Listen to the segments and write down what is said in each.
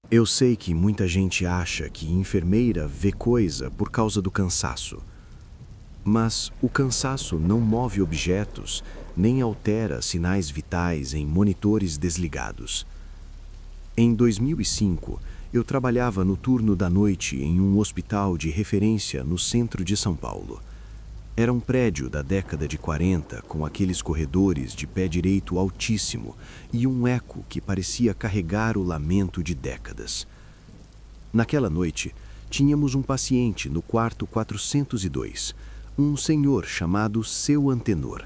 Eu sei que muita gente acha que enfermeira vê coisa por causa do cansaço. Mas o cansaço não move objetos nem altera sinais vitais em monitores desligados. Em 2005, eu trabalhava no turno da noite em um hospital de referência no centro de São Paulo. Era um prédio da década de 40 com aqueles corredores de pé direito altíssimo e um eco que parecia carregar o lamento de décadas. Naquela noite, tínhamos um paciente no quarto 402, um senhor chamado Seu Antenor.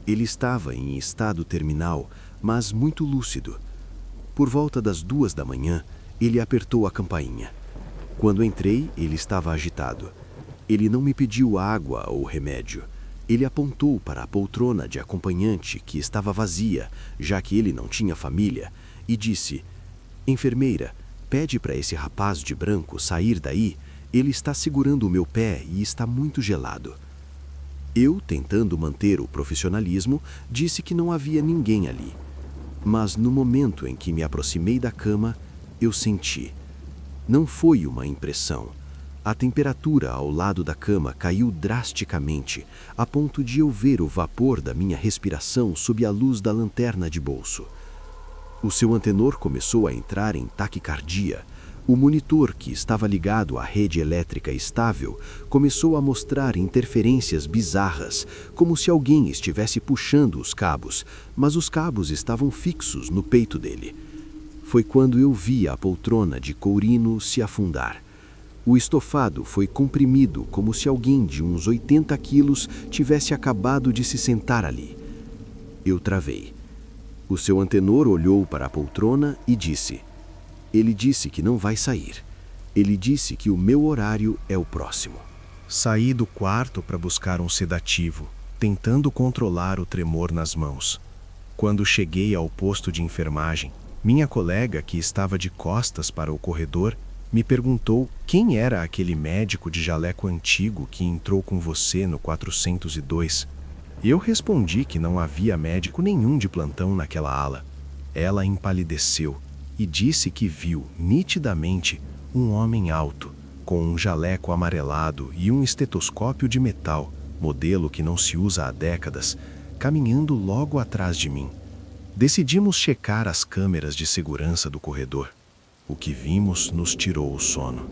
Ele estava em estado terminal, mas muito lúcido. Por volta das 2 da manhã, ele apertou a campainha. Quando entrei, ele estava agitado. Ele não me pediu água ou remédio. Ele apontou para a poltrona de acompanhante que estava vazia, já que ele não tinha família, e disse: "Enfermeira, pede para esse rapaz de branco sair daí. Ele está segurando o meu pé e está muito gelado." Eu, tentando manter o profissionalismo, disse que não havia ninguém ali. Mas no momento em que me aproximei da cama, eu senti. Não foi uma impressão. A temperatura ao lado da cama caiu drasticamente, a ponto de eu ver o vapor da minha respiração sob a luz da lanterna de bolso. O Seu Antenor começou a entrar em taquicardia. O monitor, que estava ligado à rede elétrica estável, começou a mostrar interferências bizarras, como se alguém estivesse puxando os cabos, mas os cabos estavam fixos no peito dele. Foi quando eu vi a poltrona de courino se afundar. O estofado foi comprimido como se alguém de uns 80 quilos tivesse acabado de se sentar ali. Eu travei. O Seu Antenor olhou para a poltrona e disse: "Ele disse que não vai sair. Ele disse que o meu horário é o próximo." Saí do quarto para buscar um sedativo, tentando controlar o tremor nas mãos. Quando cheguei ao posto de enfermagem, minha colega, que estava de costas para o corredor, me perguntou quem era aquele médico de jaleco antigo que entrou com você no 402. Eu respondi que não havia médico nenhum de plantão naquela ala. Ela empalideceu e disse que viu, nitidamente, um homem alto, com um jaleco amarelado e um estetoscópio de metal, modelo que não se usa há décadas, caminhando logo atrás de mim. Decidimos checar as câmeras de segurança do corredor. O que vimos nos tirou o sono.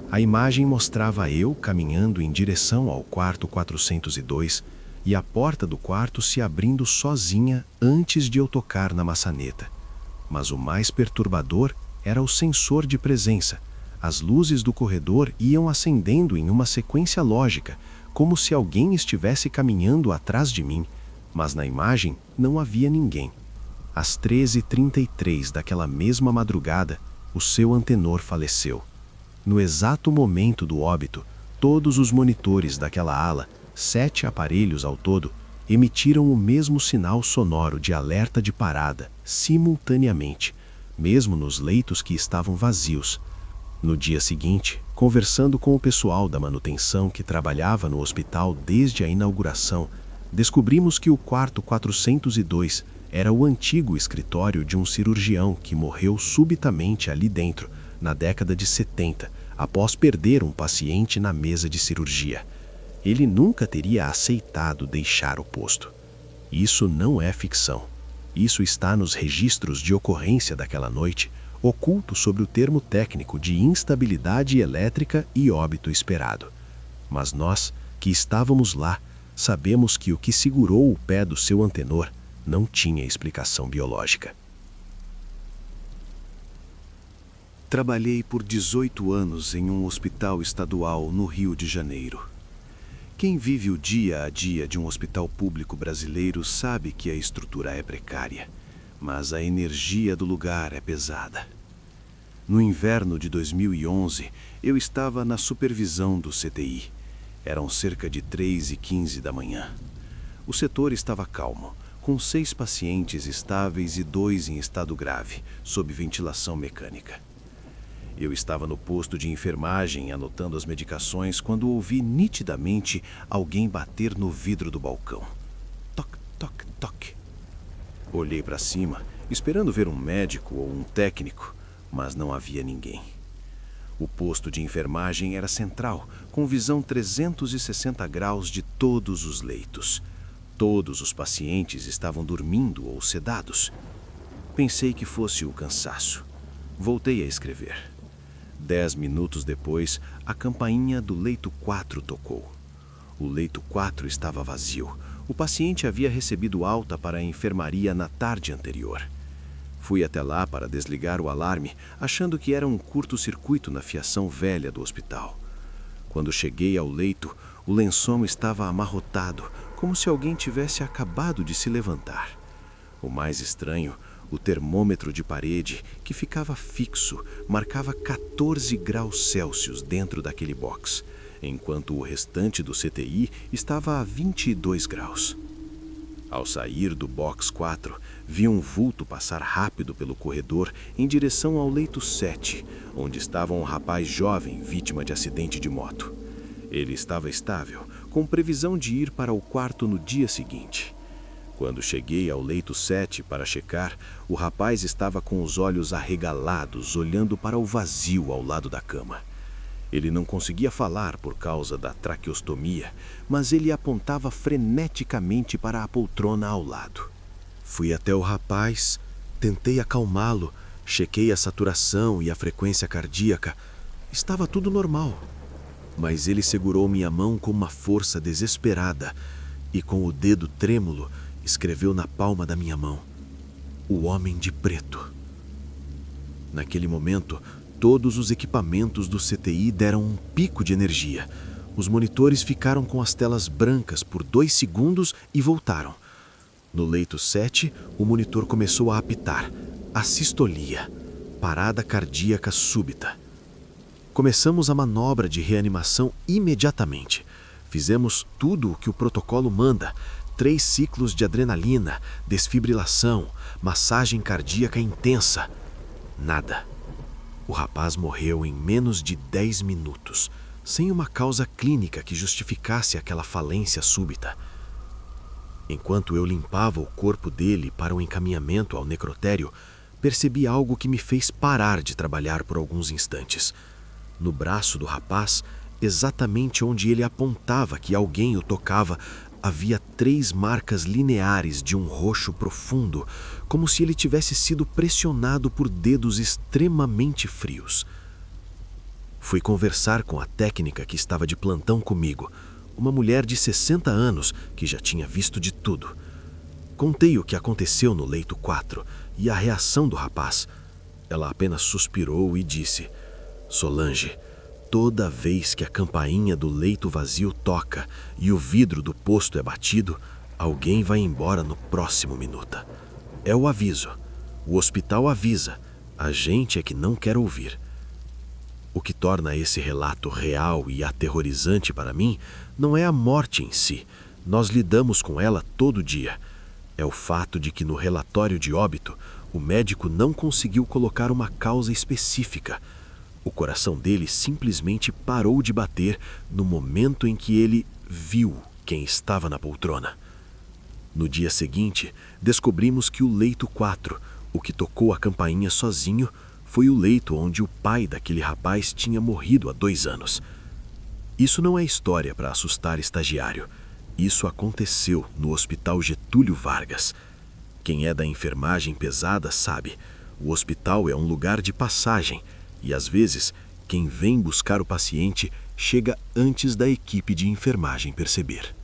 A imagem mostrava eu caminhando em direção ao quarto 402 e a porta do quarto se abrindo sozinha antes de eu tocar na maçaneta. Mas o mais perturbador era o sensor de presença. As luzes do corredor iam acendendo em uma sequência lógica, como se alguém estivesse caminhando atrás de mim, mas na imagem não havia ninguém. Às 13h33 daquela mesma madrugada, o Seu Antenor faleceu. No exato momento do óbito, todos os monitores daquela ala, 7 aparelhos ao todo, emitiram o mesmo sinal sonoro de alerta de parada, simultaneamente, mesmo nos leitos que estavam vazios. No dia seguinte, conversando com o pessoal da manutenção que trabalhava no hospital desde a inauguração, descobrimos que o quarto 402 era o antigo escritório de um cirurgião que morreu subitamente ali dentro, na década de 70, após perder um paciente na mesa de cirurgia. Ele nunca teria aceitado deixar o posto. Isso não é ficção. Isso está nos registros de ocorrência daquela noite, oculto sob o termo técnico de instabilidade elétrica e óbito esperado. Mas nós, que estávamos lá, sabemos que o que segurou o pé do Seu Antenor não tinha explicação biológica. Trabalhei por 18 anos em um hospital estadual no Rio de Janeiro. Quem vive o dia a dia de um hospital público brasileiro sabe que a estrutura é precária, mas a energia do lugar é pesada. No inverno de 2011, eu estava na supervisão do CTI. Eram cerca de 3h15 da manhã. O setor estava calmo, com 6 pacientes estáveis e 2 em estado grave, sob ventilação mecânica. Eu estava no posto de enfermagem anotando as medicações quando ouvi nitidamente alguém bater no vidro do balcão. Toc, toc, toc. Olhei para cima, esperando ver um médico ou um técnico, mas não havia ninguém. O posto de enfermagem era central, com visão 360 graus de todos os leitos. Todos os pacientes estavam dormindo ou sedados. Pensei que fosse o cansaço. Voltei a escrever. 10 minutos depois, a campainha do leito 4 tocou. O leito 4 estava vazio. O paciente havia recebido alta para a enfermaria na tarde anterior. Fui até lá para desligar o alarme, achando que era um curto-circuito na fiação velha do hospital. Quando cheguei ao leito, o lençol estava amarrotado, como se alguém tivesse acabado de se levantar. O mais estranho, o termômetro de parede, que ficava fixo, marcava 14 graus Celsius dentro daquele box, enquanto o restante do CTI estava a 22 graus. Ao sair do box 4, vi um vulto passar rápido pelo corredor em direção ao leito 7, onde estava um rapaz jovem vítima de acidente de moto. Ele estava estável, com previsão de ir para o quarto no dia seguinte. Quando cheguei ao leito 7 para checar, o rapaz estava com os olhos arregalados, olhando para o vazio ao lado da cama. Ele não conseguia falar por causa da traqueostomia, mas ele apontava freneticamente para a poltrona ao lado. Fui até o rapaz, tentei acalmá-lo, chequei a saturação e a frequência cardíaca. Estava tudo normal. Mas ele segurou minha mão com uma força desesperada e, com o dedo trêmulo, escreveu na palma da minha mão: "O Homem de Preto". Naquele momento, todos os equipamentos do CTI deram um pico de energia. Os monitores ficaram com as telas brancas por 2 segundos e voltaram. No leito 7, o monitor começou a apitar: assistolia, parada cardíaca súbita. Começamos a manobra de reanimação imediatamente. Fizemos tudo o que o protocolo manda: 3 ciclos de adrenalina, desfibrilação, massagem cardíaca intensa. Nada. O rapaz morreu em menos de 10 minutos, sem uma causa clínica que justificasse aquela falência súbita. Enquanto eu limpava o corpo dele para o encaminhamento ao necrotério, percebi algo que me fez parar de trabalhar por alguns instantes. No braço do rapaz, exatamente onde ele apontava que alguém o tocava, havia 3 marcas lineares de um roxo profundo, como se ele tivesse sido pressionado por dedos extremamente frios. Fui conversar com a técnica que estava de plantão comigo, uma mulher de 60 anos que já tinha visto de tudo. Contei o que aconteceu no leito 4 e a reação do rapaz. Ela apenas suspirou e disse: "Solange, toda vez que a campainha do leito vazio toca e o vidro do posto é batido, alguém vai embora no próximo minuto. É o aviso. O hospital avisa. A gente é que não quer ouvir." O que torna esse relato real e aterrorizante para mim não é a morte em si. Nós lidamos com ela todo dia. É o fato de que no relatório de óbito, o médico não conseguiu colocar uma causa específica. O coração dele simplesmente parou de bater no momento em que ele viu quem estava na poltrona. No dia seguinte, descobrimos que o leito 4, o que tocou a campainha sozinho, foi o leito onde o pai daquele rapaz tinha morrido há 2 anos. Isso não é história para assustar estagiário. Isso aconteceu no Hospital Getúlio Vargas. Quem é da enfermagem pesada sabe, o hospital é um lugar de passagem. E às vezes, quem vem buscar o paciente chega antes da equipe de enfermagem perceber.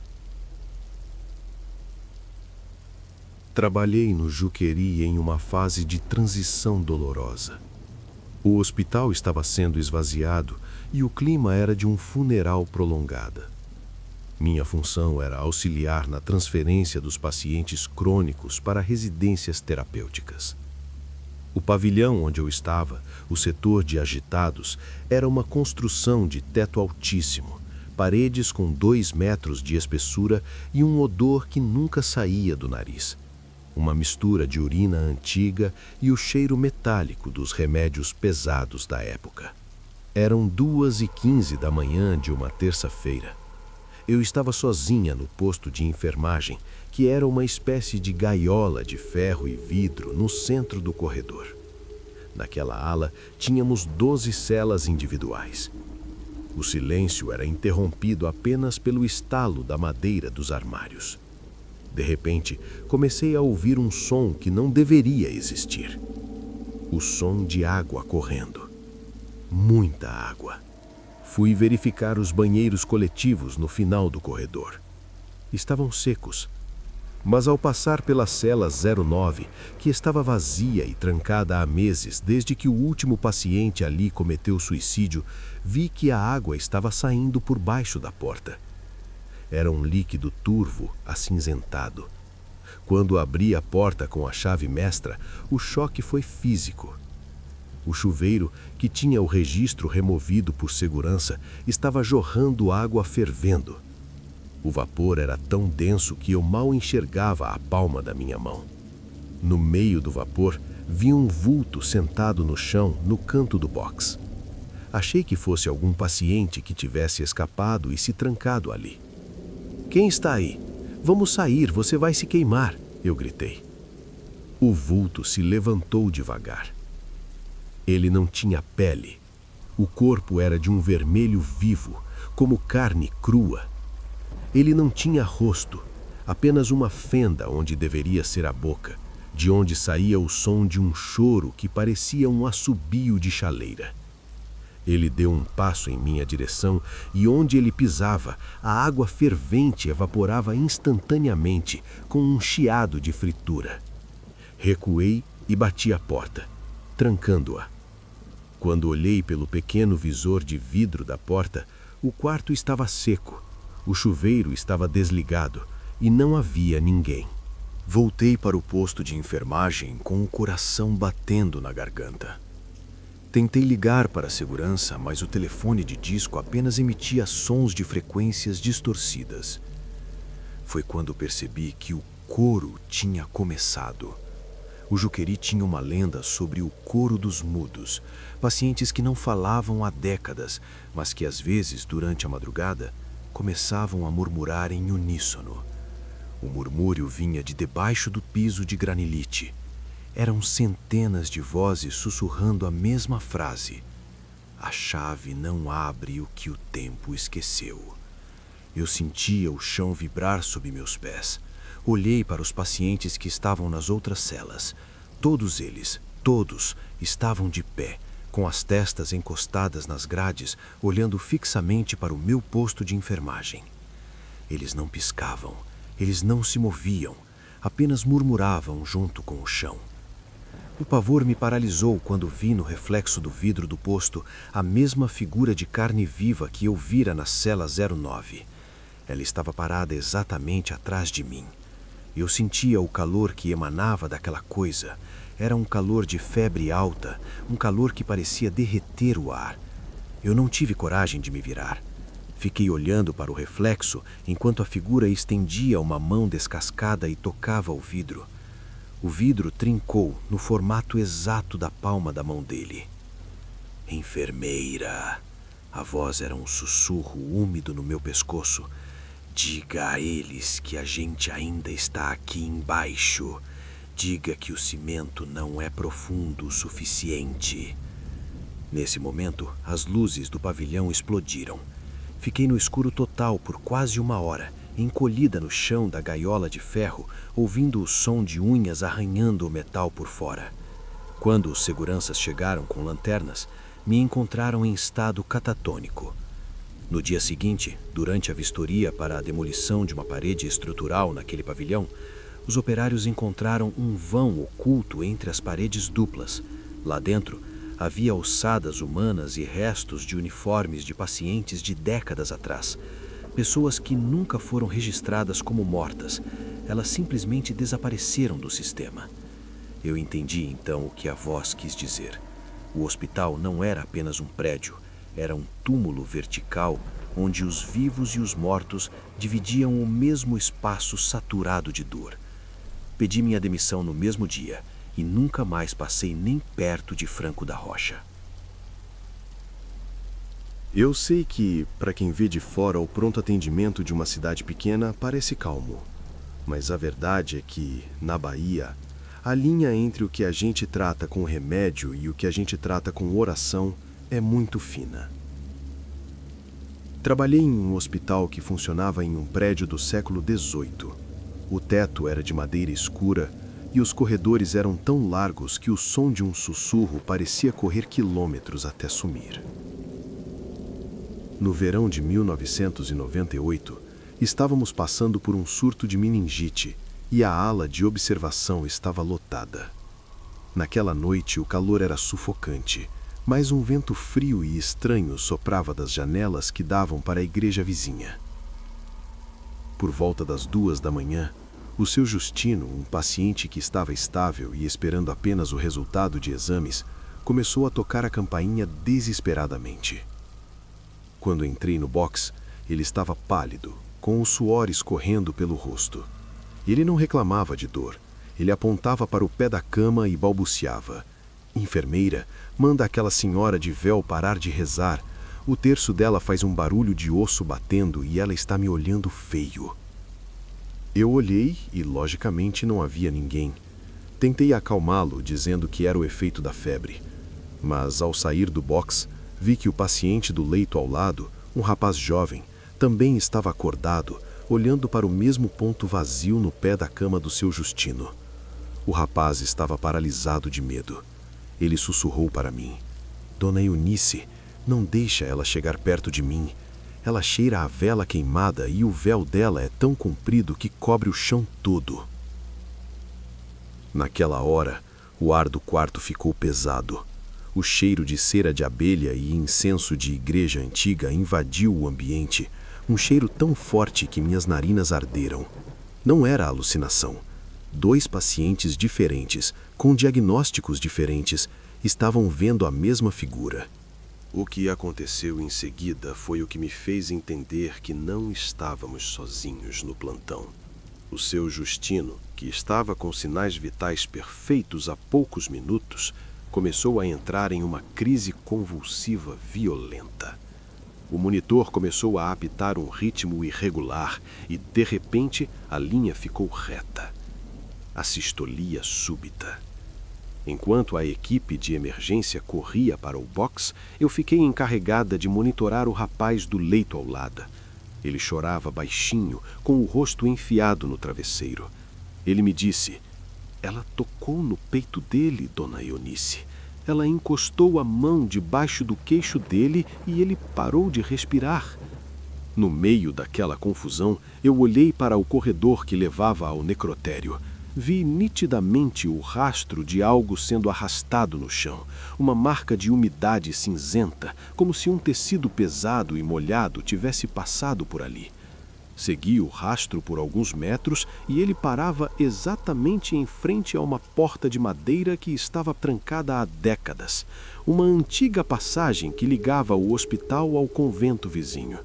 Trabalhei no Juqueri em uma fase de transição dolorosa. O hospital estava sendo esvaziado e o clima era de um funeral prolongado. Minha função era auxiliar na transferência dos pacientes crônicos para residências terapêuticas. O pavilhão onde eu estava, o setor de agitados, era uma construção de teto altíssimo, paredes com 2 metros de espessura e um odor que nunca saía do nariz. Uma mistura de urina antiga e o cheiro metálico dos remédios pesados da época. Eram 2h15 da manhã de uma terça-feira. Eu estava sozinha no posto de enfermagem, que era uma espécie de gaiola de ferro e vidro no centro do corredor. Naquela ala, tínhamos 12 celas individuais. O silêncio era interrompido apenas pelo estalo da madeira dos armários. De repente, comecei a ouvir um som que não deveria existir. O som de água correndo. Muita água. Fui verificar os banheiros coletivos no final do corredor. Estavam secos. Mas ao passar pela cela 09, que estava vazia e trancada há meses desde que o último paciente ali cometeu suicídio, vi que a água estava saindo por baixo da porta. Era um líquido turvo, acinzentado. Quando abri a porta com a chave mestra, o choque foi físico. O chuveiro, que tinha o registro removido por segurança, estava jorrando água fervendo. O vapor era tão denso que eu mal enxergava a palma da minha mão. No meio do vapor, vi um vulto sentado no chão, no canto do box. Achei que fosse algum paciente que tivesse escapado e se trancado ali. "Quem está aí? Vamos sair, você vai se queimar", eu gritei. O vulto se levantou devagar. Ele não tinha pele. O corpo era de um vermelho vivo, como carne crua. Ele não tinha rosto, apenas uma fenda onde deveria ser a boca, de onde saía o som de um choro que parecia um assobio de chaleira. Ele deu um passo em minha direção e onde ele pisava, a água fervente evaporava instantaneamente, com um chiado de fritura. Recuei e bati a porta, trancando-a. Quando olhei pelo pequeno visor de vidro da porta, o quarto estava seco, o chuveiro estava desligado e não havia ninguém. Voltei para o posto de enfermagem com o coração batendo na garganta. Tentei ligar para a segurança, mas o telefone de disco apenas emitia sons de frequências distorcidas. Foi quando percebi que o coro tinha começado. O Juqueri tinha uma lenda sobre o coro dos mudos, pacientes que não falavam há décadas, mas que às vezes, durante a madrugada, começavam a murmurar em uníssono. O murmúrio vinha de debaixo do piso de granilite. Eram centenas de vozes sussurrando a mesma frase: "A chave não abre o que o tempo esqueceu." Eu sentia o chão vibrar sob meus pés. Olhei para os pacientes que estavam nas outras celas. Todos eles, todos, estavam de pé, com as testas encostadas nas grades, olhando fixamente para o meu posto de enfermagem. Eles não piscavam, eles não se moviam, apenas murmuravam junto com o chão. O pavor me paralisou quando vi no reflexo do vidro do posto a mesma figura de carne viva que eu vira na cela 09. Ela estava parada exatamente atrás de mim. Eu sentia o calor que emanava daquela coisa. Era um calor de febre alta, um calor que parecia derreter o ar. Eu não tive coragem de me virar. Fiquei olhando para o reflexo enquanto a figura estendia uma mão descascada e tocava o vidro. O vidro trincou no formato exato da palma da mão dele. "Enfermeira." A voz era um sussurro úmido no meu pescoço. "Diga a eles que a gente ainda está aqui embaixo. Diga que o cimento não é profundo o suficiente." Nesse momento, as luzes do pavilhão explodiram. Fiquei no escuro total por quase uma hora, encolhida no chão da gaiola de ferro, ouvindo o som de unhas arranhando o metal por fora. Quando os seguranças chegaram com lanternas, me encontraram em estado catatônico. No dia seguinte, durante a vistoria para a demolição de uma parede estrutural naquele pavilhão, os operários encontraram um vão oculto entre as paredes duplas. Lá dentro, havia ossadas humanas e restos de uniformes de pacientes de décadas atrás. Pessoas que nunca foram registradas como mortas. Elas simplesmente desapareceram do sistema. Eu entendi então o que a voz quis dizer. O hospital não era apenas um prédio, era um túmulo vertical onde os vivos e os mortos dividiam o mesmo espaço saturado de dor. Pedi minha demissão no mesmo dia e nunca mais passei nem perto de Franco da Rocha. Eu sei que, para quem vê de fora, o pronto atendimento de uma cidade pequena parece calmo. Mas a verdade é que, na Bahia, A linha entre o que a gente trata com remédio e o que a gente trata com oração é muito fina. Trabalhei em um hospital que funcionava em um prédio do século XVIII. O teto era de madeira escura e os corredores eram tão largos que o som de um sussurro parecia correr quilômetros até sumir. No verão de 1998, estávamos passando por um surto de meningite e a ala de observação estava lotada. Naquela noite o calor era sufocante, mas um vento frio e estranho soprava das janelas que davam para a igreja vizinha. Por volta das 2 da manhã, o seu Justino, um paciente que estava estável e esperando apenas o resultado de exames, começou a tocar a campainha desesperadamente. Quando entrei no box, ele estava pálido, com o suor escorrendo pelo rosto. Ele não reclamava de dor. Ele apontava para o pé da cama e balbuciava: "Enfermeira, manda aquela senhora de véu parar de rezar. O terço dela faz um barulho de osso batendo e ela está me olhando feio." Eu olhei e, logicamente, não havia ninguém. Tentei acalmá-lo, dizendo que era o efeito da febre. Mas, ao sair do box, vi que o paciente do leito ao lado, um rapaz jovem, também estava acordado, olhando para o mesmo ponto vazio no pé da cama do seu Justino. O rapaz estava paralisado de medo. Ele sussurrou para mim: "Dona Eunice, não deixa ela chegar perto de mim. Ela cheira a vela queimada e o véu dela é tão comprido que cobre o chão todo." Naquela hora, o ar do quarto ficou pesado. O cheiro de cera de abelha e incenso de igreja antiga invadiu o ambiente, um cheiro tão forte que minhas narinas arderam. Não era alucinação. 2 pacientes diferentes, com diagnósticos diferentes, estavam vendo a mesma figura. O que aconteceu em seguida foi o que me fez entender que não estávamos sozinhos no plantão. O seu Justino, que estava com sinais vitais perfeitos há poucos minutos, começou a entrar em uma crise convulsiva violenta. O monitor começou a apitar um ritmo irregular e, de repente, a linha ficou reta. A sistolia súbita. Enquanto a equipe de emergência corria para o box, eu fiquei encarregada de monitorar o rapaz do leito ao lado. Ele chorava baixinho, com o rosto enfiado no travesseiro. Ele me disse: "Ela tocou no peito dele, Dona Eunice. Ela encostou a mão debaixo do queixo dele e ele parou de respirar." No meio daquela confusão, eu olhei para o corredor que levava ao necrotério. Vi nitidamente o rastro de algo sendo arrastado no chão, uma marca de umidade cinzenta, como se um tecido pesado e molhado tivesse passado por ali. Segui o rastro por alguns metros e ele parava exatamente em frente a uma porta de madeira que estava trancada há décadas, uma antiga passagem que ligava o hospital ao convento vizinho.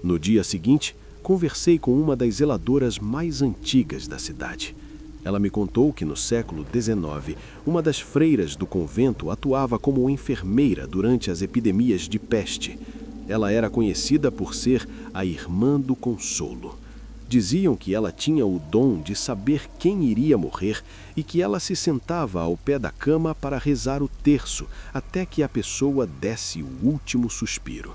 No dia seguinte, conversei com uma das zeladoras mais antigas da cidade. Ela me contou que no século XIX, uma das freiras do convento atuava como enfermeira durante as epidemias de peste. Ela era conhecida por ser a Irmã do Consolo. Diziam que ela tinha o dom de saber quem iria morrer e que ela se sentava ao pé da cama para rezar o terço até que a pessoa desse o último suspiro.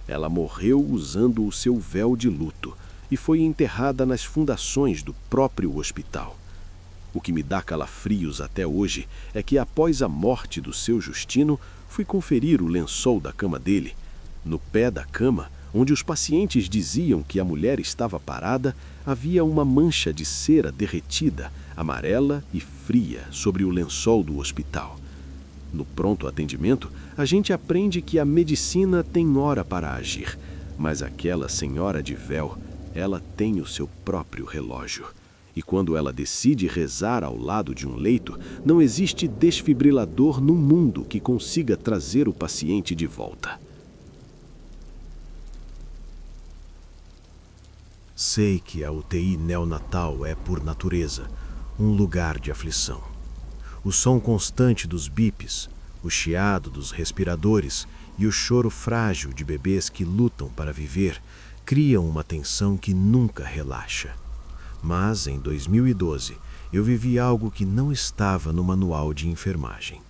Ela morreu usando o seu véu de luto e foi enterrada nas fundações do próprio hospital. O que me dá calafrios até hoje é que, após a morte do seu Justino, fui conferir o lençol da cama dele. No pé da cama, onde os pacientes diziam que a mulher estava parada, havia uma mancha de cera derretida, amarela e fria, sobre o lençol do hospital. No pronto atendimento, a gente aprende que a medicina tem hora para agir, mas aquela senhora de véu, ela tem o seu próprio relógio. E quando ela decide rezar ao lado de um leito, não existe desfibrilador no mundo que consiga trazer o paciente de volta. Sei que a UTI neonatal é, por natureza, um lugar de aflição. O som constante dos bips, o chiado dos respiradores e o choro frágil de bebês que lutam para viver criam uma tensão que nunca relaxa. Mas, em 2012, eu vivi algo que não estava no manual de enfermagem.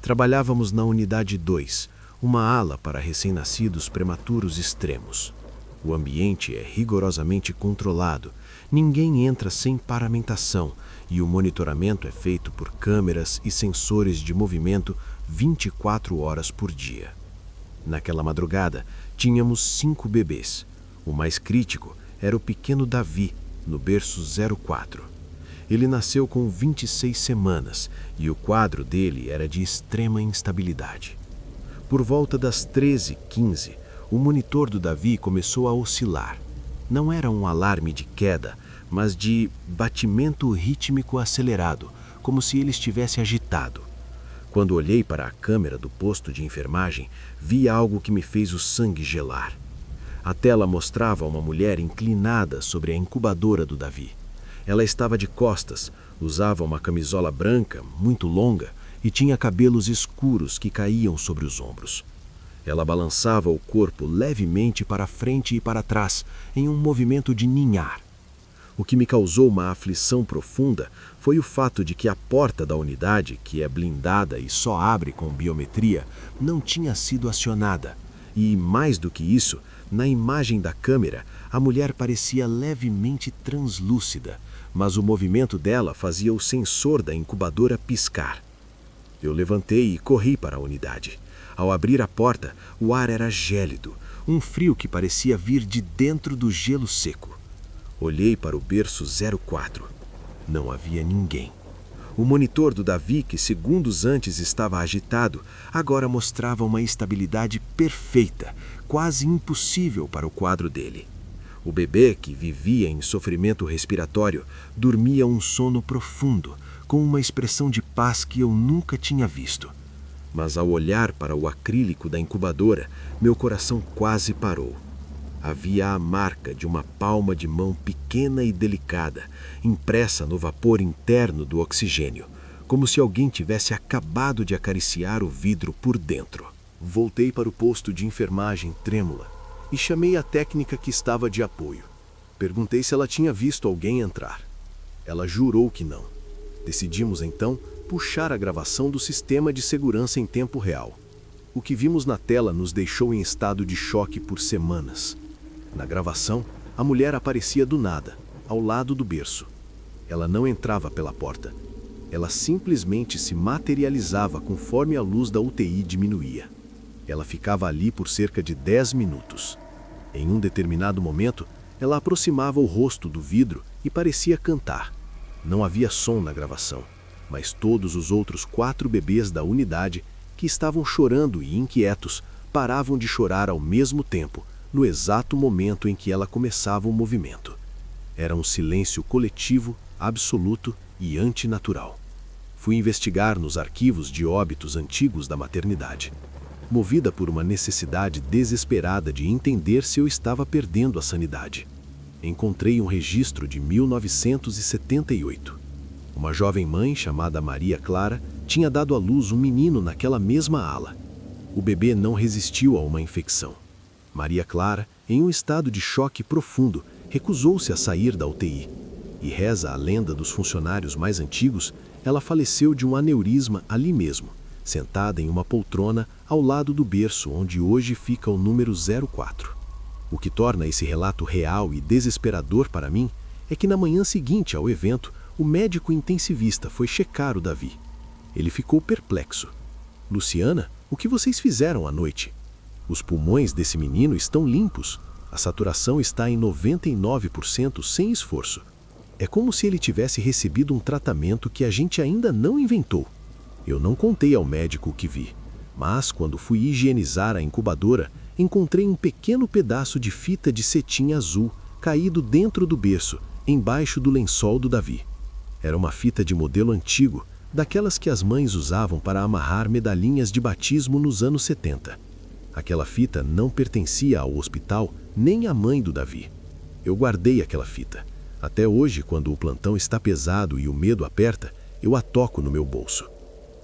Trabalhávamos na unidade 2, uma ala para recém-nascidos prematuros extremos. O ambiente é rigorosamente controlado, ninguém entra sem paramentação e o monitoramento é feito por câmeras e sensores de movimento 24 horas por dia. Naquela madrugada, tínhamos 5 bebês. O mais crítico era o pequeno Davi, no berço 04. Ele nasceu com 26 semanas e o quadro dele era de extrema instabilidade. Por volta das 13h15, o monitor do Davi começou a oscilar. Não era um alarme de queda, mas de batimento rítmico acelerado, como se ele estivesse agitado. Quando olhei para a câmera do posto de enfermagem, vi algo que me fez o sangue gelar. A tela mostrava uma mulher inclinada sobre a incubadora do Davi. Ela estava de costas, usava uma camisola branca, muito longa, e tinha cabelos escuros que caíam sobre os ombros. Ela balançava o corpo levemente para frente e para trás, em um movimento de ninhar. O que me causou uma aflição profunda foi o fato de que a porta da unidade, que é blindada e só abre com biometria, não tinha sido acionada. E, mais do que isso, na imagem da câmera, a mulher parecia levemente translúcida, mas o movimento dela fazia o sensor da incubadora piscar. Eu levantei e corri para a unidade. Ao abrir a porta, o ar era gélido, um frio que parecia vir de dentro do gelo seco. Olhei para o berço 04. Não havia ninguém. O monitor do Davi, que segundos antes estava agitado, agora mostrava uma estabilidade perfeita, quase impossível para o quadro dele. O bebê, que vivia em sofrimento respiratório, dormia um sono profundo, com uma expressão de paz que eu nunca tinha visto. Mas ao olhar para o acrílico da incubadora, meu coração quase parou. Havia a marca de uma palma de mão pequena e delicada, impressa no vapor interno do oxigênio, como se alguém tivesse acabado de acariciar o vidro por dentro. Voltei para o posto de enfermagem trêmula e chamei a técnica que estava de apoio. Perguntei se ela tinha visto alguém entrar. Ela jurou que não. Decidimos então puxar a gravação do sistema de segurança em tempo real. O que vimos na tela nos deixou em estado de choque por semanas. Na gravação, a mulher aparecia do nada, ao lado do berço. Ela não entrava pela porta. Ela simplesmente se materializava conforme a luz da UTI diminuía. Ela ficava ali por cerca de 10 minutos. Em um determinado momento, ela aproximava o rosto do vidro e parecia cantar. Não havia som na gravação, mas todos os outros 4 bebês da unidade, que estavam chorando e inquietos, paravam de chorar ao mesmo tempo, no exato momento em que ela começava o movimento. Era um silêncio coletivo, absoluto e antinatural. Fui investigar nos arquivos de óbitos antigos da maternidade, movida por uma necessidade desesperada de entender se eu estava perdendo a sanidade. Encontrei um registro de 1978. Uma jovem mãe chamada Maria Clara tinha dado à luz um menino naquela mesma ala. O bebê não resistiu a uma infecção. Maria Clara, em um estado de choque profundo, recusou-se a sair da UTI. E reza a lenda dos funcionários mais antigos, ela faleceu de um aneurisma ali mesmo, sentada em uma poltrona ao lado do berço onde hoje fica o número 04. O que torna esse relato real e desesperador para mim é que na manhã seguinte ao evento, o médico intensivista foi checar o Davi. Ele ficou perplexo. Luciana, o que vocês fizeram à noite? Os pulmões desse menino estão limpos. A saturação está em 99% sem esforço. É como se ele tivesse recebido um tratamento que a gente ainda não inventou. Eu não contei ao médico o que vi, mas quando fui higienizar a incubadora, encontrei um pequeno pedaço de fita de cetim azul caído dentro do berço, embaixo do lençol do Davi. Era uma fita de modelo antigo, daquelas que as mães usavam para amarrar medalhinhas de batismo nos anos 70. Aquela fita não pertencia ao hospital nem à mãe do Davi. Eu guardei aquela fita. Até hoje, quando o plantão está pesado e o medo aperta, eu a toco no meu bolso.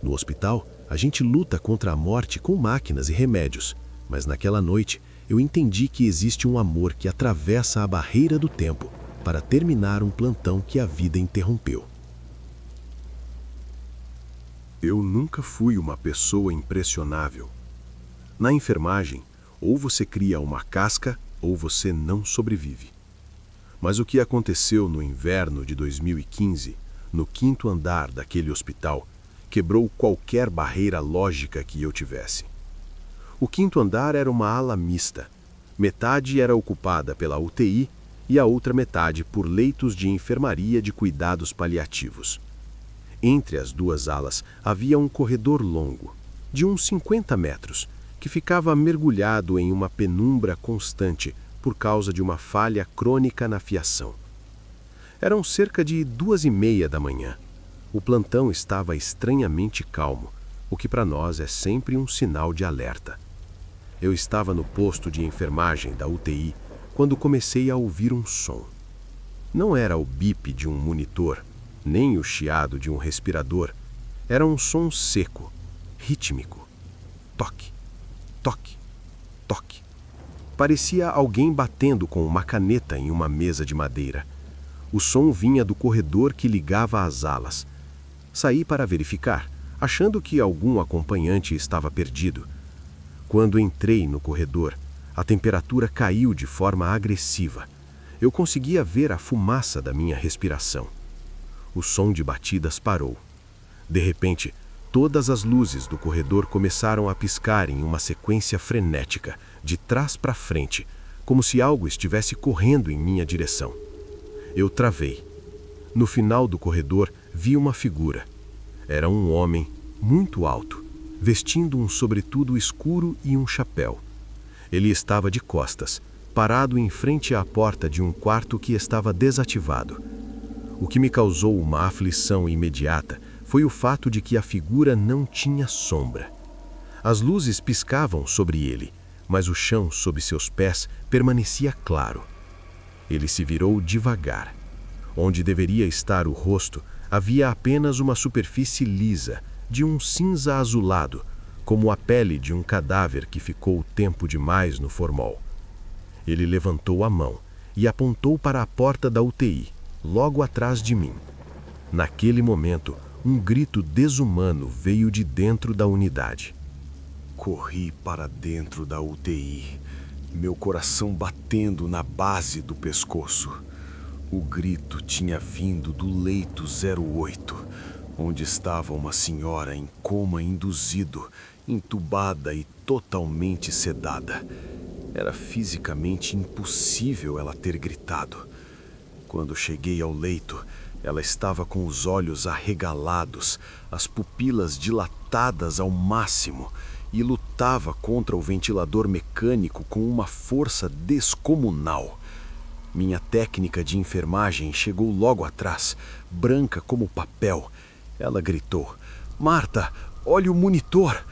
No hospital, a gente luta contra a morte com máquinas e remédios, mas naquela noite eu entendi que existe um amor que atravessa a barreira do tempo para terminar um plantão que a vida interrompeu. Eu nunca fui uma pessoa impressionável. Na enfermagem, ou você cria uma casca ou você não sobrevive. Mas o que aconteceu no inverno de 2015, no 5º andar daquele hospital, quebrou qualquer barreira lógica que eu tivesse. O 5º andar era uma ala mista. Metade era ocupada pela UTI e a outra metade por leitos de enfermaria de cuidados paliativos. Entre as duas alas havia um corredor longo, de uns 50 metros, que ficava mergulhado em uma penumbra constante por causa de uma falha crônica na fiação. Eram cerca de 2h30 da manhã. O plantão estava estranhamente calmo, o que para nós é sempre um sinal de alerta. Eu estava no posto de enfermagem da UTI quando comecei a ouvir um som. Não era o bip de um monitor, nem o chiado de um respirador. Era um som seco, rítmico. Toque, toque, toque. Parecia alguém batendo com uma caneta em uma mesa de madeira. O som vinha do corredor que ligava às alas. Saí para verificar, achando que algum acompanhante estava perdido. Quando entrei no corredor, a temperatura caiu de forma agressiva. Eu conseguia ver a fumaça da minha respiração. O som de batidas parou. De repente, todas as luzes do corredor começaram a piscar em uma sequência frenética, de trás para frente, como se algo estivesse correndo em minha direção. Eu travei. No final do corredor, vi uma figura. Era um homem muito alto, vestindo um sobretudo escuro e um chapéu. Ele estava de costas, parado em frente à porta de um quarto que estava desativado. O que me causou uma aflição imediata foi o fato de que a figura não tinha sombra. As luzes piscavam sobre ele, mas o chão sob seus pés permanecia claro. Ele se virou devagar. Onde deveria estar o rosto, havia apenas uma superfície lisa, de um cinza azulado, como a pele de um cadáver que ficou tempo demais no formol. Ele levantou a mão e apontou para a porta da UTI, logo atrás de mim. Naquele momento, um grito desumano veio de dentro da unidade. Corri para dentro da UTI, meu coração batendo na base do pescoço. O grito tinha vindo do leito 08, onde estava uma senhora em coma induzido, entubada e totalmente sedada. Era fisicamente impossível ela ter gritado. Quando cheguei ao leito, ela estava com os olhos arregalados, as pupilas dilatadas ao máximo e lutava contra o ventilador mecânico com uma força descomunal. Minha técnica de enfermagem chegou logo atrás, branca como papel. Ela gritou: "Marta, olhe o monitor!"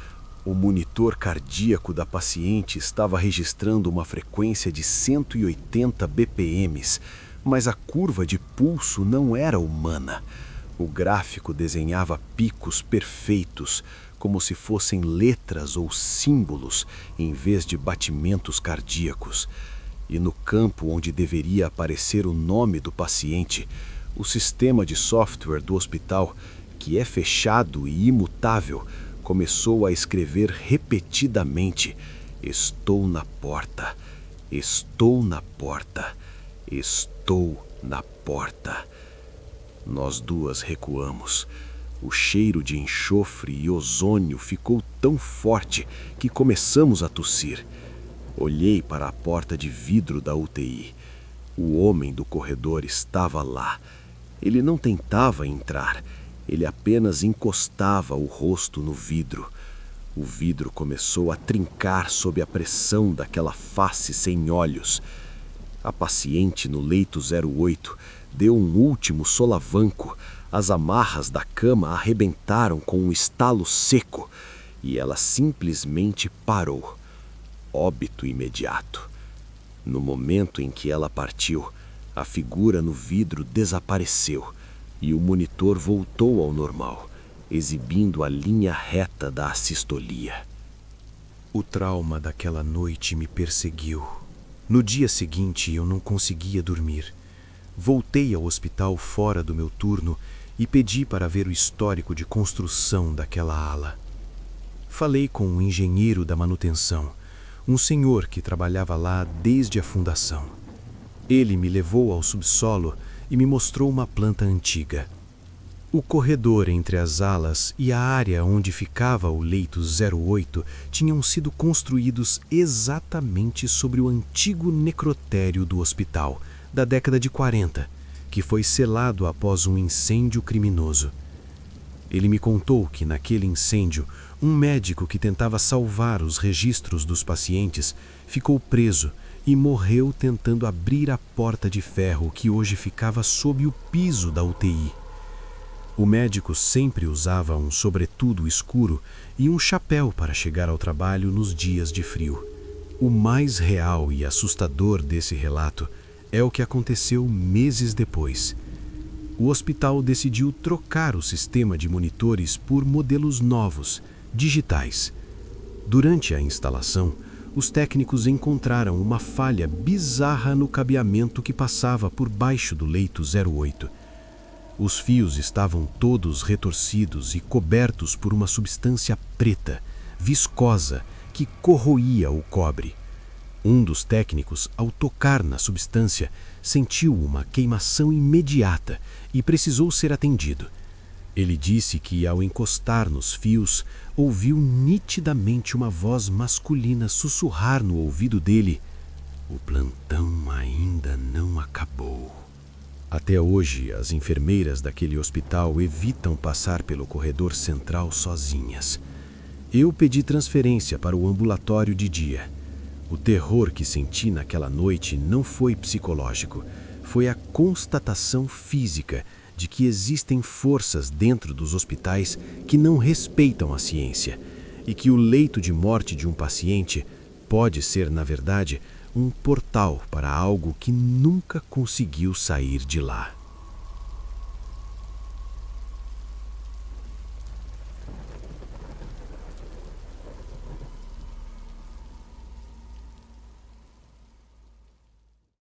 O monitor cardíaco da paciente estava registrando uma frequência de 180 BPMs, mas a curva de pulso não era humana. O gráfico desenhava picos perfeitos, como se fossem letras ou símbolos, em vez de batimentos cardíacos. E no campo onde deveria aparecer o nome do paciente, o sistema de software do hospital, que é fechado e imutável, começou a escrever repetidamente: "Estou na porta, estou na porta, estou na porta." Nós duas recuamos. O cheiro de enxofre e ozônio ficou tão forte que começamos a tossir. Olhei para a porta de vidro da UTI. O homem do corredor estava lá. Ele não tentava entrar, ele apenas encostava o rosto no vidro. O vidro começou a trincar sob a pressão daquela face sem olhos. A paciente no leito 08 deu um último solavanco. As amarras da cama arrebentaram com um estalo seco e ela simplesmente parou. Óbito imediato. No momento em que ela partiu, a figura no vidro desapareceu e o monitor voltou ao normal, exibindo a linha reta da assistolia. O trauma daquela noite me perseguiu. No dia seguinte, eu não conseguia dormir. Voltei ao hospital fora do meu turno e pedi para ver o histórico de construção daquela ala. Falei com um engenheiro da manutenção, um senhor que trabalhava lá desde a fundação. Ele me levou ao subsolo e me mostrou uma planta antiga. O corredor entre as alas e a área onde ficava o leito 08 tinham sido construídos exatamente sobre o antigo necrotério do hospital, da década de 40, que foi selado após um incêndio criminoso. Ele me contou que naquele incêndio, um médico que tentava salvar os registros dos pacientes ficou preso e morreu tentando abrir a porta de ferro que hoje ficava sob o piso da UTI. O médico sempre usava um sobretudo escuro e um chapéu para chegar ao trabalho nos dias de frio. O mais real e assustador desse relato é o que aconteceu meses depois. O hospital decidiu trocar o sistema de monitores por modelos novos, digitais. Durante a instalação, os técnicos encontraram uma falha bizarra no cabeamento que passava por baixo do leito 08. Os fios estavam todos retorcidos e cobertos por uma substância preta, viscosa, que corroía o cobre. Um dos técnicos, ao tocar na substância, sentiu uma queimação imediata e precisou ser atendido. Ele disse que, ao encostar nos fios, ouviu nitidamente uma voz masculina sussurrar no ouvido dele: "O plantão ainda não acabou." Até hoje, as enfermeiras daquele hospital evitam passar pelo corredor central sozinhas. Eu pedi transferência para o ambulatório de dia. O terror que senti naquela noite não foi psicológico, foi a constatação física de que existem forças dentro dos hospitais que não respeitam a ciência e que o leito de morte de um paciente pode ser, na verdade, um portal para algo que nunca conseguiu sair de lá.